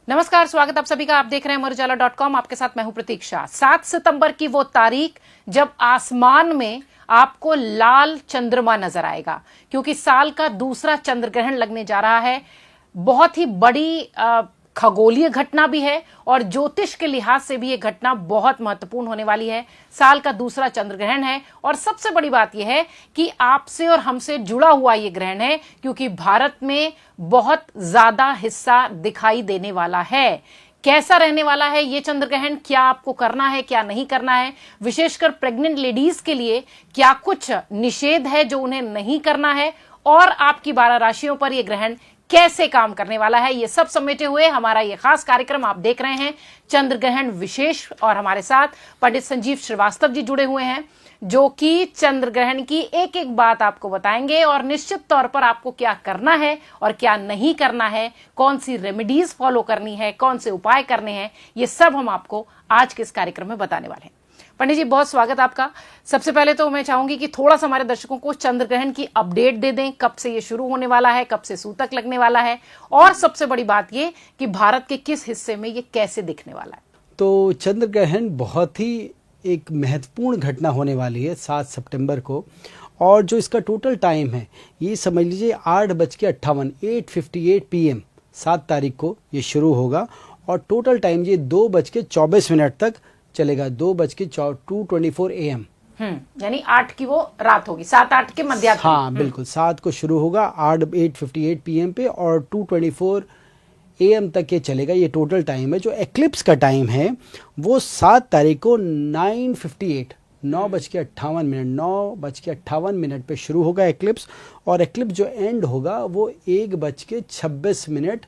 नमस्कार, स्वागत आप सभी का। आप देख रहे हैं अमरउजाला.com। आपके साथ मैं हूं प्रतीक्षा। 7 सितंबर की वो तारीख जब आसमान में आपको लाल चंद्रमा नजर आएगा, क्योंकि साल का दूसरा चंद्र ग्रहण लगने जा रहा है। बहुत ही बड़ी खगोलीय घटना भी है और ज्योतिष के लिहाज से भी ये घटना बहुत महत्वपूर्ण होने वाली है। साल का दूसरा चंद्र ग्रहण है और सबसे बड़ी बात यह है कि आपसे और हमसे जुड़ा हुआ ये ग्रहण है, क्योंकि भारत में बहुत ज्यादा हिस्सा दिखाई देने वाला है। कैसा रहने वाला है ये चंद्र ग्रहण, क्या आपको करना है, क्या नहीं करना है, विशेषकर प्रेग्नेंट लेडीज के लिए क्या कुछ निषेध है जो उन्हें नहीं करना है, और आपकी 12 राशियों पर यह ग्रहण कैसे काम करने वाला है, ये सब समेटे हुए हमारा ये खास कार्यक्रम आप देख रहे हैं, चंद्र ग्रहण विशेष। और हमारे साथ पंडित संजीव श्रीवास्तव जी जुड़े हुए हैं, जो कि चंद्र ग्रहण की एक एक बात आपको बताएंगे और निश्चित तौर पर आपको क्या करना है और क्या नहीं करना है, कौन सी रेमेडीज फॉलो करनी है, कौन से उपाय करने हैं, ये सब हम आपको आज के इस कार्यक्रम में बताने वाले हैं। पंडित जी, बहुत स्वागत आपका। सबसे पहले तो मैं चाहूंगी कि थोड़ा सा हमारे दर्शकों को चंद्र ग्रहण की अपडेट दे दें, कब से ये शुरू होने वाला है, कब से सूतक लगने वाला है, और सबसे बड़ी बात ये कि भारत के किस हिस्से में ये कैसे दिखने वाला है। तो चंद्र ग्रहण बहुत ही एक महत्वपूर्ण घटना होने वाली है 7 सितंबर को, और जो इसका टोटल टाइम है ये समझ लीजिए 8:58 PM 7 तारीख को ये शुरू होगा, और टोटल टाइम ये 2:24 तक चलेगा, 2:24 AM। यानी 8 की वो रात होगी, 7-8 के मध्य। हाँ बिल्कुल, 7 को शुरू होगा 8:58 PM पे और 2:24 AM तक ये चलेगा। ये टोटल टाइम है। जो एक्लिप्स का टाइम है वो 7 तारीख को 9:58 पे शुरू होगा एक्लिप्स, और एक्लिप्स जो एंड होगा वो 1:26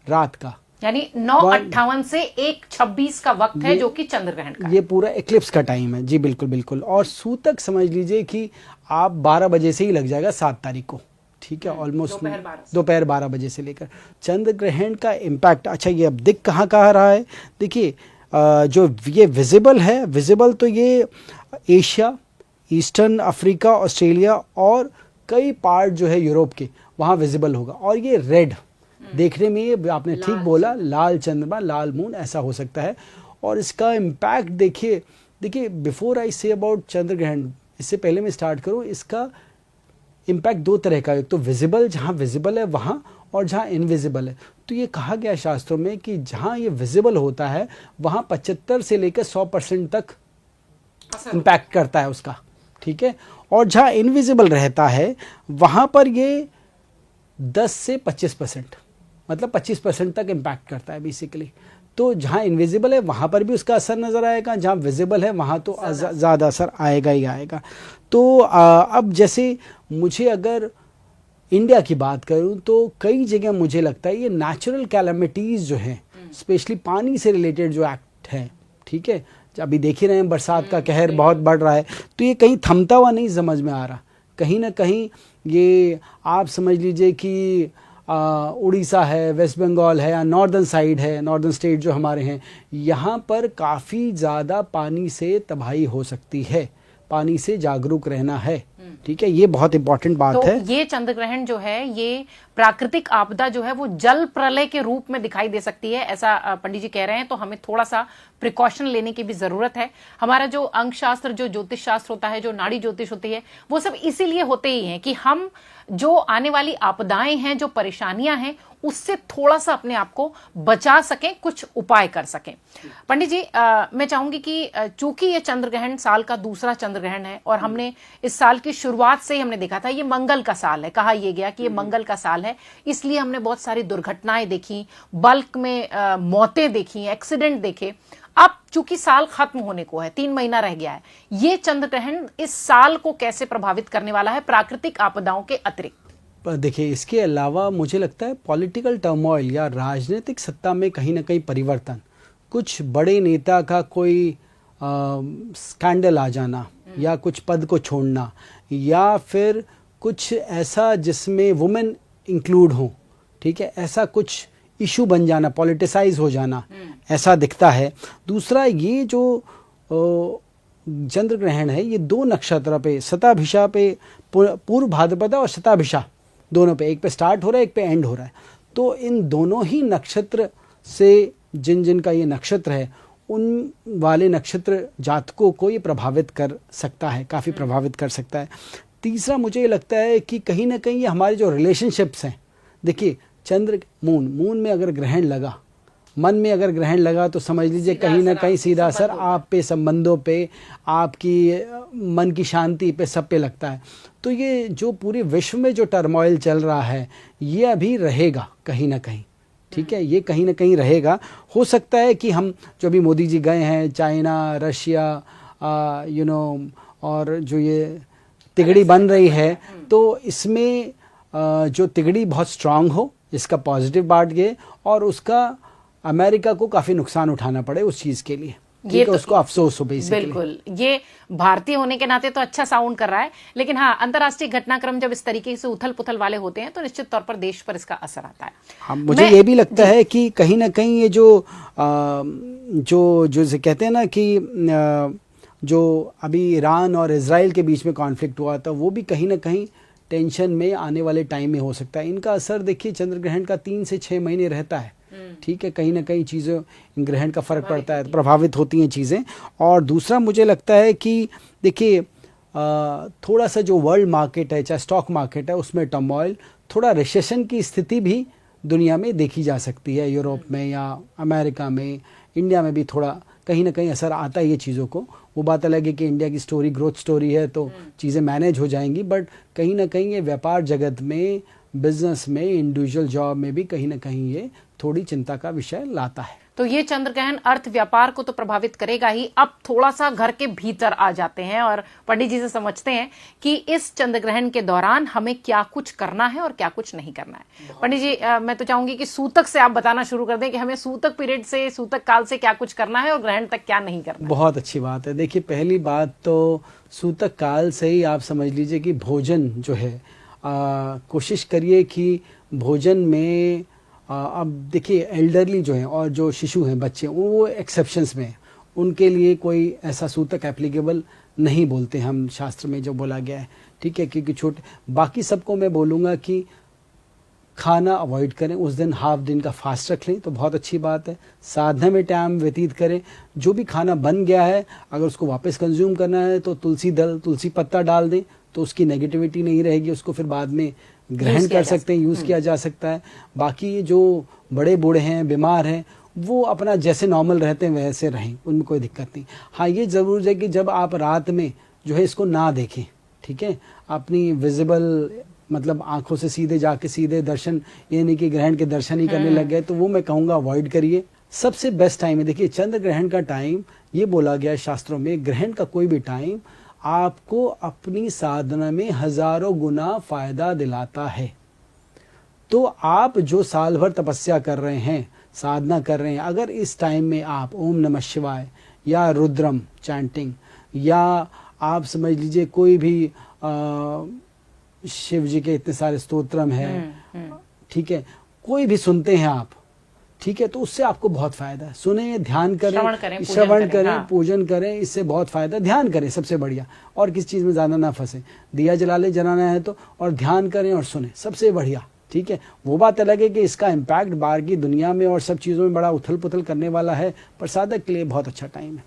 रात का, यानी 9:58 से 1:26 का वक्त है, जो कि चंद्र ग्रहण का ये पूरा एक्लिप्स का टाइम है। जी बिल्कुल बिल्कुल। और सूतक समझ लीजिए कि आप 12 बजे से ही लग जाएगा 7 तारीख को, ठीक है, ऑलमोस्ट दोपहर 12 बजे से लेकर। चंद्र ग्रहण का इम्पैक्ट, अच्छा ये अब दिख कहाँ रहा है, देखिए जो ये विजिबल है, विजिबल तो ये एशिया, ईस्टर्न अफ्रीका, ऑस्ट्रेलिया और कई पार्ट जो है यूरोप के, वहाँ विजिबल होगा। और ये रेड देखने में, ये आपने ठीक बोला, लाल चंद्रमा, लाल मून ऐसा हो सकता है। और इसका इम्पैक्ट देखिए बिफोर आई से अबाउट चंद्र ग्रहण, इससे पहले मैं स्टार्ट करूँ, इसका इम्पैक्ट 2 तरह का है। एक तो विजिबल, जहाँ विजिबल है वहाँ, और जहाँ इनविजिबल है। तो ये कहा गया शास्त्रों में कि जहाँ ये विजिबल होता है वहाँ 75 से लेकर 100% तक इम्पैक्ट करता है उसका, ठीक है। और जहाँ इनविजिबल रहता है वहाँ पर ये 10 से 25%, मतलब 25% तक इम्पैक्ट करता है बेसिकली। तो जहाँ इनविजिबल है वहाँ पर भी उसका असर नज़र आएगा, जहाँ विजिबल है वहाँ तो ज़्यादा असर आएगा ही आएगा। तो अब जैसे मुझे अगर इंडिया की बात करूँ तो कई जगह मुझे लगता है ये नेचुरल कैलामिटीज़ जो हैं, स्पेशली पानी से रिलेटेड जो एक्ट है, ठीक है, अभी देख ही रहे हैं बरसात का कहर बहुत बढ़ रहा है, तो ये कहीं थमता हुआ नहीं समझ में आ रहा। कहीं ना कहीं ये आप समझ लीजिए कि उड़ीसा है, वेस्ट बंगाल है, या नॉर्दर्न साइड है, नॉर्दर्न स्टेट जो हमारे हैं, यहाँ पर काफ़ी ज़्यादा पानी से तबाही हो सकती है। पानी से जागरूक रहना है, ठीक है, ये बहुत इंपॉर्टेंट बात है। ये चंद्र ग्रहण जो है, ये प्राकृतिक आपदा जो है वो जल प्रलय के रूप में दिखाई दे सकती है, ऐसा पंडित जी कह रहे हैं। तो हमें थोड़ा सा प्रिकॉशन लेने की भी जरूरत है। हमारा जो अंक शास्त्र, जो ज्योतिष शास्त्र होता है, जो नाड़ी ज्योतिष होती है, वो सब इसीलिए होते ही हैं कि हम जो आने वाली आपदाएं हैं, जो परेशानियां हैं, उससे थोड़ा सा अपने आप को बचा सकें, कुछ उपाय कर सकें। पंडित जी, मैं चाहूंगी कि चूंकि ये चंद्र ग्रहण साल का दूसरा चंद्र ग्रहण है, और हमने इस साल की शुरुआत से ही हमने देखा था ये मंगल का साल है, कहा यह गया कि ये मंगल का साल है, इसलिए हमने बहुत सारी दुर्घटनाएं देखी, बल्क में मौतें देखी, एक्सीडेंट देखे। अब चूंकि साल खत्म होने को है, 3 महीना रह गया है, ये चंद्र ग्रहण इस साल को कैसे प्रभावित करने वाला है प्राकृतिक आपदाओं के अतिरिक्त? देखिए, इसके अलावा मुझे लगता है पॉलिटिकल टर्मोइल या राजनीतिक सत्ता में कहीं ना कहीं परिवर्तन, कुछ बड़े नेता का कोई स्कैंडल आ जाना, या कुछ पद को छोड़ना, या फिर कुछ ऐसा जिसमें वुमेन इंक्लूड हो, ठीक है, ऐसा कुछ इशू बन जाना, पॉलिटिसाइज हो जाना, ऐसा दिखता है। दूसरा, ये जो चंद्र ग्रहण है ये 2 नक्षत्र पे, शताभिषा पे, पूर्व भाद्रपदा और शताभिषा दोनों पे, एक पे स्टार्ट हो रहा है, एक पे एंड हो रहा है। तो इन दोनों ही नक्षत्र से जिन जिन का ये नक्षत्र है उन वाले नक्षत्र जातकों को ये प्रभावित कर सकता है, काफ़ी प्रभावित कर सकता है। तीसरा मुझे ये लगता है कि कहीं ना कहीं ये हमारे जो रिलेशनशिप्स हैं, देखिए चंद्र मून में अगर ग्रहण लगा, मन में अगर ग्रहण लगा तो समझ लीजिए कहीं ना कहीं सीधा असर आप पे, संबंधों पे, आपकी मन की शांति पे, सब पे लगता है। तो ये जो पूरे विश्व में जो टर्मोइल चल रहा है ये अभी रहेगा कहीं ना कहीं, ठीक है, ये कहीं ना कहीं रहेगा। हो सकता है कि हम जो भी मोदी जी गए हैं चाइना, रशिया, और जो ये तिगड़ी बन रही है, तो इसमें जो तिगड़ी बहुत स्ट्रांग हो, इसका पॉजिटिव पार्ट ये, और उसका अमेरिका को काफ़ी नुकसान उठाना पड़े उस चीज़ के लिए, ये तो उसको अफसोस हो बेसिकली। बिल्कुल, ये भारतीय होने के नाते तो अच्छा साउंड कर रहा है, लेकिन हाँ, अंतर्राष्ट्रीय घटनाक्रम जब इस तरीके से उथल पुथल वाले होते हैं तो निश्चित तौर पर देश पर इसका असर आता है। हाँ, मुझे ये भी लगता है कि कहीं ना कहीं ये जो जैसे कहते हैं ना कि जो अभी ईरान और इजराइल के बीच में कॉन्फ्लिक्ट हुआ था, वो भी कहीं ना कहीं टेंशन में आने वाले टाइम में हो सकता है। इनका असर देखिए चंद्र ग्रहण का 3 से 6 महीने रहता है, ठीक है, कहीं ना कहीं चीज़ें ग्रहण का फर्क पड़ता है, प्रभावित होती हैं चीज़ें। और दूसरा मुझे लगता है कि देखिए थोड़ा सा जो वर्ल्ड मार्केट है, चाहे स्टॉक मार्केट है, उसमें टर्मोइल, थोड़ा रिसेशन की स्थिति भी दुनिया में देखी जा सकती है, यूरोप में या अमेरिका में, इंडिया में भी थोड़ा कहीं ना कहीं असर आता है ये चीज़ों को। वो बात अलग है कि इंडिया की स्टोरी ग्रोथ स्टोरी है तो चीज़ें मैनेज हो जाएंगी, बट कहीं ना कहीं ये व्यापार जगत में, बिजनेस में, इंडिविजुअल जॉब में भी कहीं ना कहीं ये थोड़ी चिंता का विषय लाता है। तो ये चंद्र ग्रहण अर्थ व्यापार को तो प्रभावित करेगा ही। अब थोड़ा सा घर के भीतर आ जाते हैं और पंडित जी से समझते हैं कि इस चंद्र ग्रहण के दौरान हमें क्या कुछ करना है और क्या कुछ नहीं करना है। पंडित जी, मैं तो चाहूंगी कि सूतक से आप बताना शुरू कर दें कि हमें सूतक पीरियड से, सूतक काल से क्या कुछ करना है और ग्रहण तक क्या नहीं करना है। बहुत अच्छी बात है। देखिए पहली बात तो सूतक काल से ही आप समझ लीजिए कि भोजन जो है, कोशिश करिए कि भोजन में अब देखिए एल्डरली जो हैं और जो शिशु हैं, बच्चे, वो एक्सेप्शंस में, उनके लिए कोई ऐसा सूतक एप्लीकेबल नहीं बोलते हम शास्त्र में जो बोला गया है, ठीक है, क्योंकि छोटे, बाकी सबको मैं बोलूँगा कि खाना अवॉइड करें, उस दिन हाफ दिन का फास्ट रख लें तो बहुत अच्छी बात है। साधना में टाइम व्यतीत करें, जो भी खाना बन गया है अगर उसको वापस कंज्यूम करना है तो तुलसी पत्ता डाल दें तो उसकी नेगेटिविटी नहीं रहेगी, उसको फिर बाद में ग्रहण कर सकते हैं, यूज़ किया जा सकता है। बाकी जो बड़े बूढ़े हैं, बीमार हैं, वो अपना जैसे नॉर्मल रहते हैं वैसे रहें, उनमें कोई दिक्कत नहीं। हाँ, ये ज़रूर है कि जब आप रात में जो है इसको ना देखें, ठीक है, अपनी विजिबल मतलब आंखों से सीधे जाके सीधे दर्शन, ये नहीं कि ग्रहण के दर्शन ही करने लग गए, तो वो मैं कहूँगा अवॉइड करिए। सबसे बेस्ट टाइम है, देखिए चंद्र ग्रहण का टाइम ये बोला गया है शास्त्रों में, ग्रहण का कोई भी टाइम आपको अपनी साधना में हजारों गुना फायदा दिलाता है। तो आप जो साल भर तपस्या कर रहे हैं, साधना कर रहे हैं, अगर इस टाइम में आप ओम नमः शिवाय या रुद्रम चैंटिंग, या आप समझ लीजिए कोई भी शिव जी के इतने सारे स्तोत्रम हैं, ठीक है, कोई भी सुनते हैं आप, ठीक है, तो उससे आपको बहुत फायदा है। सुने, ध्यान करें, श्रवण करें, हाँ, पूजन करें, इससे बहुत फायदा। ध्यान करें सबसे बढ़िया, और किस चीज़ में ज़्यादा ना फंसे, दिया जला ले जलाना है तो, और ध्यान करें और सुने, सबसे बढ़िया, ठीक है। वो बात अलग है कि इसका इम्पैक्ट बाहर की दुनिया में और सब चीज़ों में बड़ा उथल पुथल करने वाला है, पर साधक के लिए बहुत अच्छा टाइम है।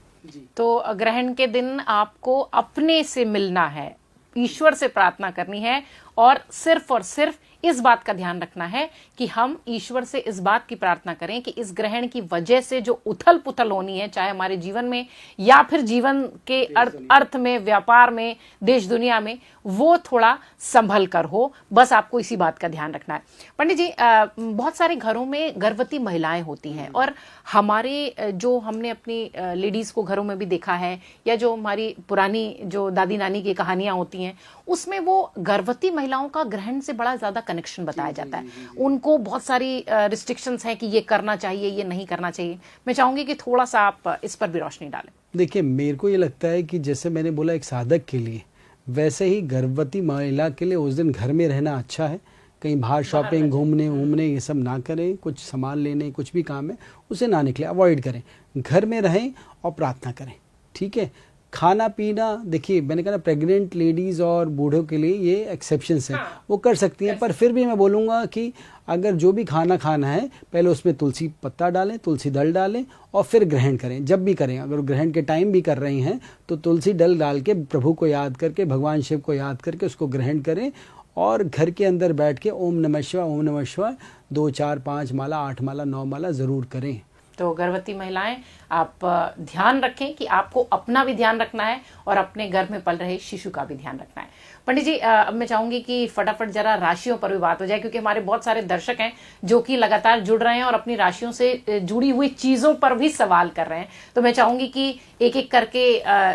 तो ग्रहण के दिन आपको अपने से मिलना है, ईश्वर से प्रार्थना करनी है, और सिर्फ इस बात का ध्यान रखना है कि हम ईश्वर से इस बात की प्रार्थना करें कि इस ग्रहण की वजह से जो उथल पुथल होनी है, चाहे हमारे जीवन में या फिर जीवन के अर्थ में, व्यापार में, देश दुनिया में, वो थोड़ा संभल कर हो। बस आपको इसी बात का ध्यान रखना है। पंडित जी, बहुत सारे घरों में गर्भवती महिलाएं होती हैं, और हमारे जो हमने अपनी लेडीज को घरों में भी देखा है, या जो हमारी पुरानी जो दादी नानी की कहानियां होती हैं, उसमें वो गर्भवती महिलाओं का ग्रहण से बड़ा ज्यादा कनेक्शन बताया जाता है। उनको बहुत सारी रिस्ट्रिक्शंस हैं कि ये करना चाहिए, ये नहीं करना चाहिए। मैं चाहूंगी कि थोड़ा सा आप इस पर भी रोशनी डालें। देखिए, मेरे को ये लगता है कि जैसे मैंने बोला एक साधक के लिए, वैसे ही गर्भवती महिला के लिए उस दिन घर में रहना अच्छा है। कहीं बाहर शॉपिंग, घूमने ये सब ना करें, कुछ सामान लेने, कुछ भी काम है उसे ना निकले, अवॉइड करें, घर में रहें और प्रार्थना करें, ठीक है। खाना पीना, देखिए मैंने कहा ना, प्रेग्नेंट लेडीज और बूढ़ों के लिए ये एक्सेप्शंस हैं, हाँ, वो कर सकती हैं। पर फिर भी मैं बोलूँगा कि अगर जो भी खाना खाना है पहले उसमें तुलसी पत्ता डालें, तुलसी दल डालें और फिर ग्रहण करें। जब भी करें, अगर ग्रहण के टाइम भी कर रही हैं तो तुलसी दल डाल के प्रभु को याद करके, भगवान शिव को याद करके उसको ग्रहण करें। और घर के अंदर बैठ के ओम नमः शिवाय, ओम नमः शिवाय 2, 4, 5 माला, 8 माला, 9 माला ज़रूर करें। तो गर्भवती महिलाएं, आप ध्यान रखें कि आपको अपना भी ध्यान रखना है और अपने गर्भ में पल रहे शिशु का भी ध्यान रखना है। पंडित जी, अब मैं चाहूंगी कि फटाफट जरा राशियों पर भी बात हो जाए, क्योंकि हमारे बहुत सारे दर्शक हैं जो कि लगातार जुड़ रहे हैं और अपनी राशियों से जुड़ी हुई चीजों पर भी सवाल कर रहे हैं। तो मैं चाहूंगी कि एक एक करके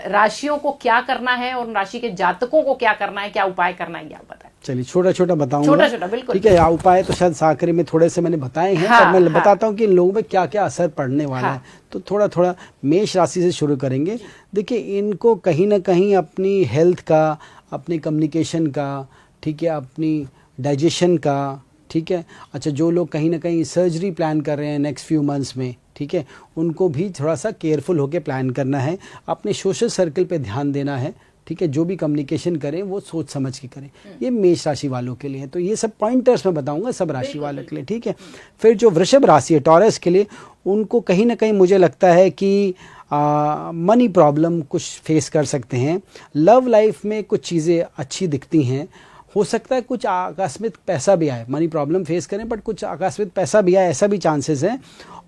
राशियों को क्या करना है और राशि के जातकों को क्या करना है, क्या उपाय करना है, ये आप बताएं। चलिए छोटा छोटा बताऊंगा। छोटा छोटा, बिल्कुल। ठीक है, उपाय तो शायद साकरी में थोड़े से मैंने बताए हैं, हाँ, पर मैं हाँ, बताता हूँ कि इन लोगों में क्या क्या असर पड़ने वाला हाँ, है। तो थोड़ा थोड़ा मेष राशि से शुरू करेंगे। देखिए, इनको कहीं ना कहीं अपनी हेल्थ का, अपनी कम्युनिकेशन का, ठीक है, अपनी डाइजेशन का, ठीक है। अच्छा, जो लोग कहीं ना कहीं सर्जरी प्लान कर रहे हैं नेक्स्ट फ्यू मंथ्स में, ठीक है, उनको भी थोड़ा सा केयरफुल होकर प्लान करना है। अपने सोशल सर्कल पे ध्यान देना है, ठीक है। जो भी कम्युनिकेशन करें वो सोच समझ के करें। ये मेष राशि वालों के लिए है। तो ये सब पॉइंटर्स मैं बताऊंगा सब राशि वालों के लिए, ठीक है। फिर जो वृषभ राशि है, टॉरस के लिए, उनको कहीं ना कहीं मुझे लगता है कि मनी प्रॉब्लम कुछ फेस कर सकते हैं। लव लाइफ में कुछ चीज़ें अच्छी दिखती हैं। हो सकता है कुछ आकस्मिक पैसा भी आए, मनी प्रॉब्लम फेस करें बट कुछ आकस्मिक पैसा भी आए, ऐसा भी चांसेस हैं।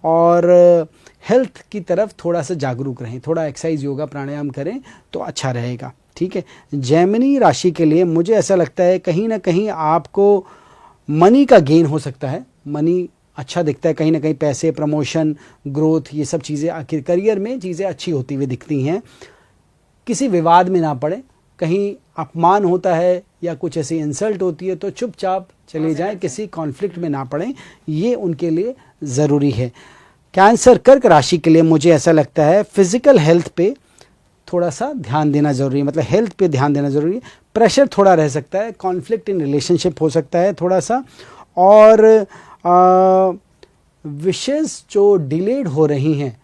और हेल्थ की तरफ थोड़ा सा जागरूक रहें, थोड़ा एक्सरसाइज, योगा, प्राणायाम करें तो अच्छा रहेगा, ठीक है। जेमिनी राशि के लिए मुझे ऐसा लगता है कहीं ना कहीं आपको मनी का गेन हो सकता है। मनी अच्छा दिखता है, कहीं ना कहीं पैसे, प्रमोशन, ग्रोथ, ये सब चीज़ें आखिर करियर में चीज़ें अच्छी होती हुई दिखती हैं। किसी विवाद में ना पड़े, कहीं अपमान होता है या कुछ ऐसी इंसल्ट होती है तो चुपचाप चले जाएं, किसी कॉन्फ्लिक्ट में ना पड़ें, ये उनके लिए ज़रूरी है। कैंसर, कर्क राशि के लिए मुझे ऐसा लगता है फिजिकल हेल्थ पे थोड़ा सा ध्यान देना ज़रूरी है, मतलब हेल्थ पे ध्यान देना ज़रूरी है। प्रेशर थोड़ा रह सकता है, कॉन्फ्लिक्ट इन रिलेशनशिप हो सकता है थोड़ा सा, और विशेष जो डिलेड हो रही हैं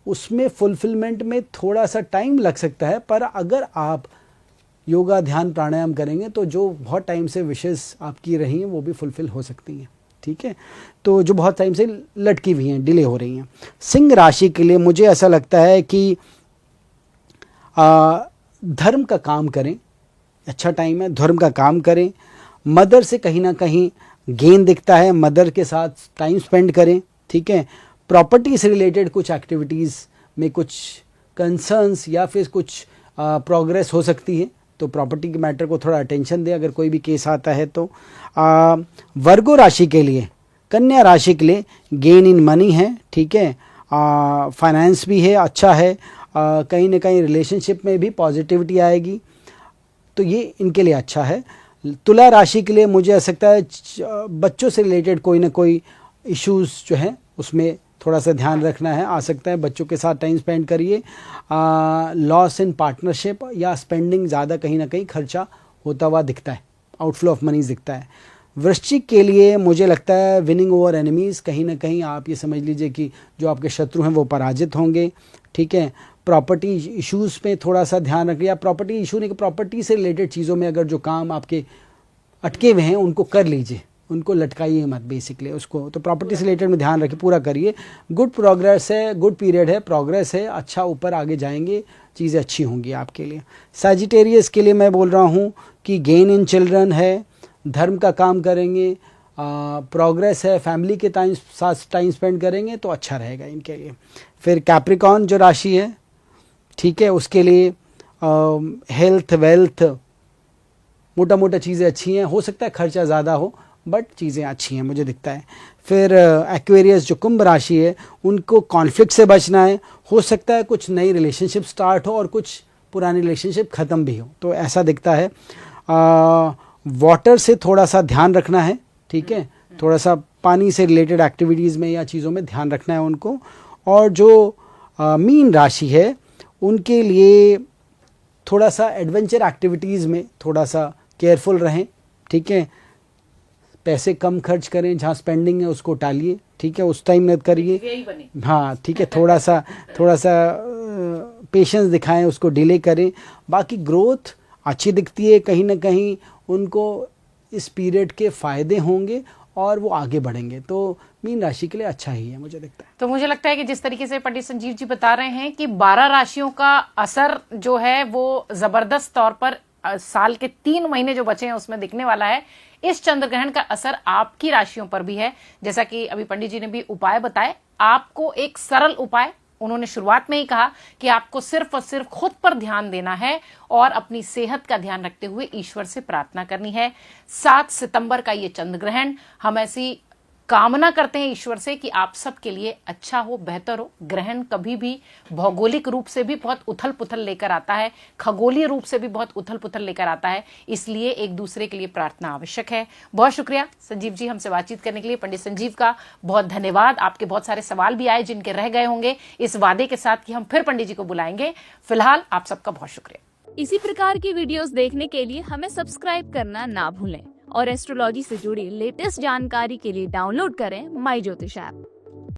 उसमें फुलफिलमेंट में थोड़ा सा टाइम लग सकता है। पर अगर आप योगा, ध्यान, प्राणायाम करेंगे तो जो बहुत टाइम से विशेष आपकी रही हैं वो भी फुलफिल हो सकती हैं, ठीक है। तो जो बहुत टाइम से लटकी हुई हैं, डिले हो रही हैं। सिंह राशि के लिए मुझे ऐसा लगता है कि धर्म का काम करें, अच्छा टाइम है, धर्म का काम करें। मदर से कहीं ना कहीं गेन दिखता है, मदर के साथ टाइम स्पेंड करें, ठीक है। प्रॉपर्टी से रिलेटेड कुछ एक्टिविटीज़ में कुछ कंसर्न्स या फिर कुछ प्रोग्रेस हो सकती है, तो प्रॉपर्टी के मैटर को थोड़ा अटेंशन दें अगर कोई भी केस आता है तो। वर्गो राशि के लिए, कन्या राशि के लिए गेन इन मनी है, ठीक है। फाइनेंस भी है, अच्छा है। कहीं ना कहीं रिलेशनशिप में भी पॉजिटिविटी आएगी, तो ये इनके लिए अच्छा है। तुला राशि के लिए मुझे ऐसा लगता है बच्चों से रिलेटेड कोई ना कोई इश्यूज जो हैं उसमें थोड़ा सा ध्यान रखना है, आ सकता है। बच्चों के साथ टाइम स्पेंड करिए। लॉस इन पार्टनरशिप या स्पेंडिंग, ज़्यादा कहीं ना कहीं खर्चा होता हुआ दिखता है, आउटफ्लो ऑफ मनी दिखता है। वृश्चिक के लिए मुझे लगता है विनिंग ओवर एनिमीज़, कहीं ना कहीं आप ये समझ लीजिए कि जो आपके शत्रु हैं वो पराजित होंगे, ठीक है। प्रॉपर्टी इश्यूज़ पे थोड़ा सा ध्यान रखिए, या प्रॉपर्टी इशू नहीं, प्रॉपर्टी से रिलेटेड चीज़ों में अगर जो काम आपके अटके हुए हैं उनको कर लीजिए, उनको लटकाइए मत बेसिकली उसको। तो प्रॉपर्टी से रिलेटेड में ध्यान रखिए, पूरा करिए। गुड प्रोग्रेस है, गुड पीरियड है, प्रोग्रेस है, अच्छा ऊपर आगे जाएंगे, चीज़ें अच्छी होंगी आपके लिए। सैजिटेरियस के लिए मैं बोल रहा हूँ कि गेन इन चिल्ड्रन है, धर्म का काम करेंगे, प्रोग्रेस है, फैमिली के साथ टाइम स्पेंड करेंगे तो अच्छा रहेगा इनके लिए। फिर कैप्रिकॉर्न जो राशि है, ठीक है, उसके लिए हेल्थ, वेल्थ, मोटा मोटा चीज़ें अच्छी हैं। हो सकता है खर्चा ज़्यादा हो बट चीज़ें अच्छी हैं मुझे दिखता है। फिर एक्वेरियस जो कुंभ राशि है, उनको कॉन्फ्लिक्ट से बचना है। हो सकता है कुछ नई रिलेशनशिप स्टार्ट हो और कुछ पुरानी रिलेशनशिप ख़त्म भी हो, तो ऐसा दिखता है। वाटर से थोड़ा सा ध्यान रखना है, ठीक है, थोड़ा सा पानी से रिलेटेड एक्टिविटीज़ में या चीज़ों में ध्यान रखना है उनको। और जो मीन राशि है उनके लिए थोड़ा सा एडवेंचर एक्टिविटीज़ में थोड़ा सा केयरफुल रहें, ठीक है। पैसे कम खर्च करें, जहाँ स्पेंडिंग है उसको टालिए, ठीक है, उस टाइम मत करिए। हाँ, ठीक है, थोड़ा सा पेशेंस दिखाएं, उसको डिले करें। बाकी ग्रोथ अच्छी दिखती है, कहीं ना कहीं उनको इस पीरियड के फ़ायदे होंगे और वो आगे बढ़ेंगे। तो मीन राशि के लिए अच्छा ही है मुझे लगता है। तो मुझे लगता है कि जिस तरीके से पंडित संजीव जी बता रहे हैं कि 12 राशियों का असर जो है वो जबरदस्त तौर पर साल के 3 महीने जो बचे हैं उसमें दिखने वाला है। इस चंद्र ग्रहण का असर आपकी राशियों पर भी है। जैसा कि अभी पंडित जी ने भी उपाय बताए, आपको एक सरल उपाय उन्होंने शुरुआत में ही कहा कि आपको सिर्फ और सिर्फ खुद पर ध्यान देना है और अपनी सेहत का ध्यान रखते हुए ईश्वर से प्रार्थना करनी है। 7 सितंबर का ये चंद्र ग्रहण, हम ऐसी कामना करते हैं ईश्वर से कि आप सबके लिए अच्छा हो, बेहतर हो। ग्रहण कभी भी भौगोलिक रूप से भी बहुत उथल पुथल लेकर आता है, खगोलीय रूप से भी बहुत उथल पुथल लेकर आता है, इसलिए एक दूसरे के लिए प्रार्थना आवश्यक है। बहुत शुक्रिया संजीव जी हमसे बातचीत करने के लिए। पंडित संजीव का बहुत धन्यवाद। आपके बहुत सारे सवाल भी आए जिनके रह गए होंगे, इस वादे के साथ कि हम फिर पंडित जी को बुलाएंगे। फिलहाल आप सबका बहुत शुक्रिया। इसी प्रकार की वीडियोस देखने के लिए हमें सब्सक्राइब करना ना भूलें और एस्ट्रोलॉजी से जुड़ी लेटेस्ट जानकारी के लिए डाउनलोड करें माई ज्योतिष ऐप।